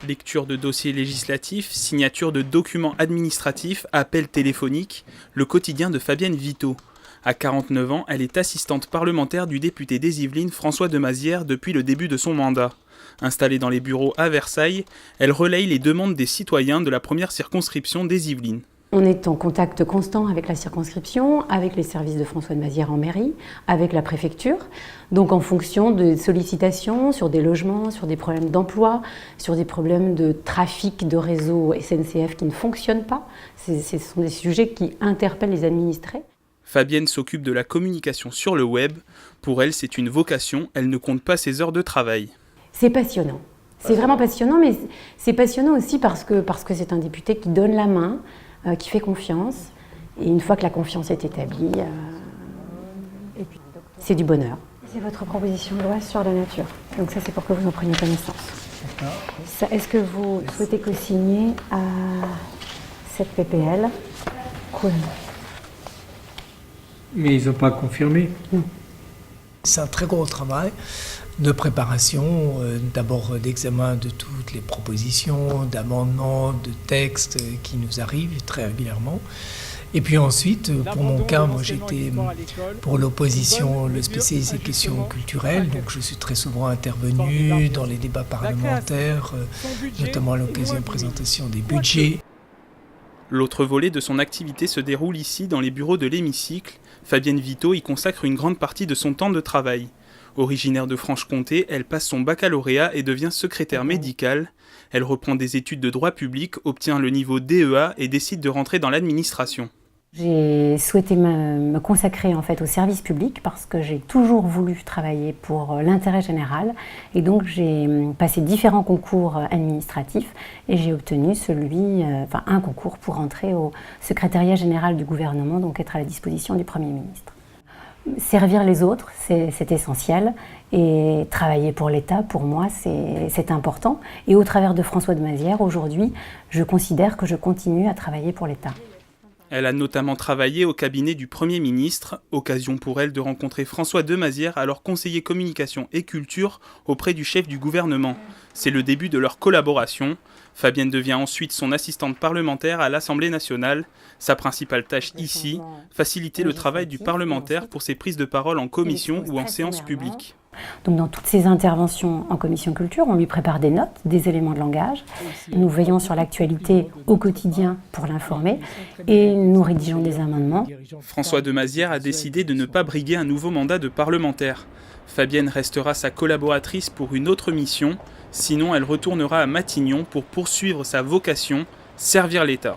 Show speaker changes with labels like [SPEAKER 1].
[SPEAKER 1] Lecture de dossiers législatifs, signature de documents administratifs, appels téléphoniques, le quotidien de Fabienne Vito. À 49 ans, elle est assistante parlementaire du député des Yvelines François Demazière depuis le début de son mandat. Installée dans les bureaux à Versailles, elle relaye les demandes des citoyens de la première circonscription des Yvelines.
[SPEAKER 2] On est en contact constant avec la circonscription, avec les services de François Demazière en mairie, avec la préfecture. Donc en fonction de sollicitations sur des logements, sur des problèmes d'emploi, sur des problèmes de trafic de réseau SNCF qui ne fonctionnent pas. Ce sont des sujets qui interpellent les administrés.
[SPEAKER 1] Fabienne s'occupe de la communication sur le web. Pour elle, c'est une vocation, elle ne compte pas ses heures de travail.
[SPEAKER 2] C'est passionnant. C'est vraiment passionnant, mais c'est passionnant aussi parce que c'est un député qui donne la main, qui fait confiance. Et une fois que la confiance est établie, c'est du bonheur. C'est votre proposition de loi sur la nature. Donc ça, c'est pour que vous en preniez connaissance. Est-ce que vous souhaitez co-signer à cette PPL? Cool.
[SPEAKER 3] Mais ils n'ont pas confirmé.
[SPEAKER 2] Non.
[SPEAKER 4] C'est un très gros travail de préparation, d'abord d'examen de toutes les propositions, d'amendements, de textes qui nous arrivent très régulièrement. Et puis ensuite, pour mon cas, moi j'étais pour l'opposition, le spécialiste des questions culturelles, donc je suis très souvent intervenu dans les débats parlementaires, notamment à l'occasion de présentation des budgets.
[SPEAKER 1] L'autre volet de son activité se déroule ici, dans les bureaux de l'hémicycle. Fabienne Vito y consacre une grande partie de son temps de travail. Originaire de Franche-Comté, elle passe son baccalauréat et devient secrétaire médicale. Elle reprend des études de droit public, obtient le niveau DEA et décide de rentrer dans l'administration.
[SPEAKER 2] J'ai souhaité me consacrer en fait au service public parce que j'ai toujours voulu travailler pour l'intérêt général et donc j'ai passé différents concours administratifs et j'ai obtenu un concours pour entrer au secrétariat général du gouvernement, donc être à la disposition du Premier ministre. Servir les autres, c'est essentiel et travailler pour l'État, pour moi, c'est important. Et au travers de François Demazière, aujourd'hui, je considère que je continue à travailler pour l'État.
[SPEAKER 1] Elle a notamment travaillé au cabinet du Premier ministre, occasion pour elle de rencontrer François Demazière, alors conseiller communication et culture auprès du chef du gouvernement. C'est le début de leur collaboration. Fabienne devient ensuite son assistante parlementaire à l'Assemblée nationale. Sa principale tâche ici, faciliter le travail du parlementaire pour ses prises de parole en commission ou en séance publique.
[SPEAKER 2] Donc dans toutes ces interventions en commission culture, on lui prépare des notes, des éléments de langage. Nous veillons sur l'actualité au quotidien pour l'informer et nous rédigeons des amendements.
[SPEAKER 1] François Demazière a décidé de ne pas briguer un nouveau mandat de parlementaire. Fabienne restera sa collaboratrice pour une autre mission, sinon elle retournera à Matignon pour poursuivre sa vocation, servir l'État.